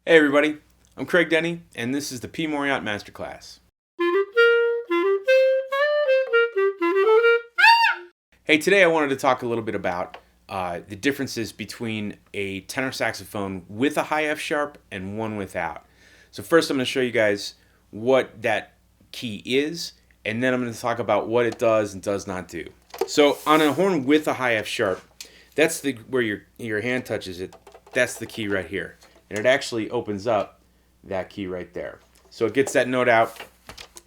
Hey everybody, I'm Craig Denny, and this is the Mauriat Master Class. Hey, today I wanted to talk a little bit about the differences between a tenor saxophone with a high F sharp and one without. So first I'm going to show you guys what that key is, and then I'm going to talk about what it does and does not do. So on a horn with a high F sharp, that's where your hand touches it. That's the key right here. And it actually opens up that key right there. So it gets that note out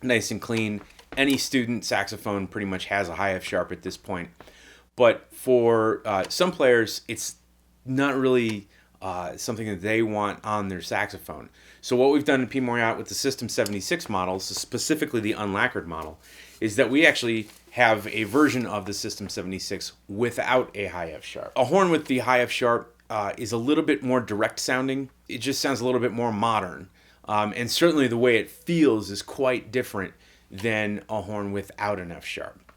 nice and clean. Any student saxophone pretty much has a high F sharp at this point. But for some players, it's not really something that they want on their saxophone. So what we've done in P. Mauriat with the System 76 models, specifically the unlacquered model, is that we actually have a version of the System 76 without a high F sharp. A horn with the high F sharp is a little bit more direct sounding. It just sounds a little bit more modern. And certainly the way it feels is quite different than a horn without an F sharp.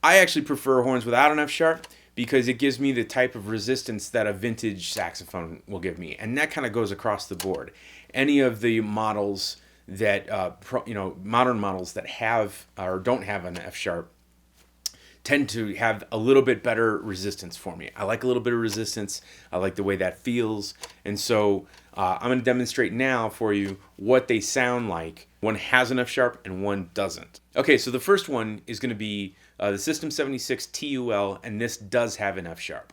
I actually prefer horns without an F sharp because it gives me the type of resistance that a vintage saxophone will give me. And that kind of goes across the board. Any of the models that, modern models that have or don't have an F sharp tend to have a little bit better resistance for me. I like a little bit of resistance. I like the way that feels. And so I'm going to demonstrate now for you what they sound like. One has an F sharp and one doesn't. Okay, so the first one is going to be the System 76 TUL, and this does have an F sharp.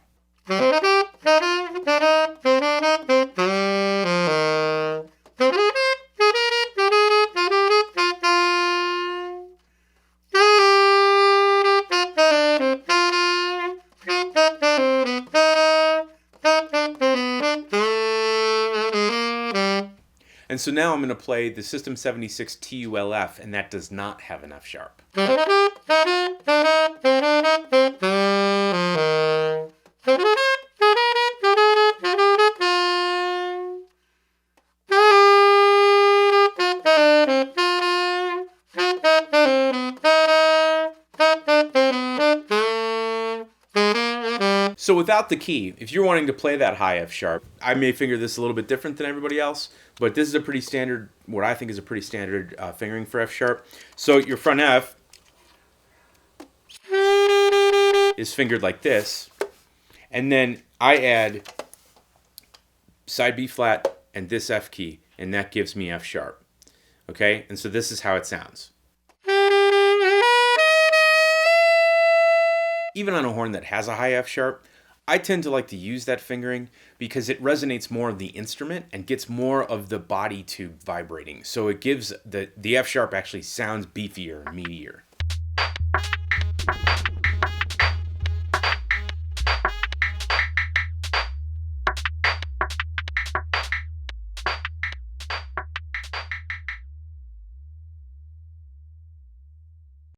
And so now I'm going to play the System 76 TULF, and that does not have an F sharp. So without the key, if you're wanting to play that high F sharp, I may finger this a little bit different than everybody else, but this is a pretty standard, what I think is a pretty standard fingering for F sharp. So your front F is fingered like this, and then I add side B flat and this F key, and that gives me F sharp. Okay, and so this is how it sounds. Even on a horn that has a high F sharp, I tend to like to use that fingering because it resonates more of the instrument and gets more of the body tube vibrating. So it gives the F sharp actually sounds beefier and meatier.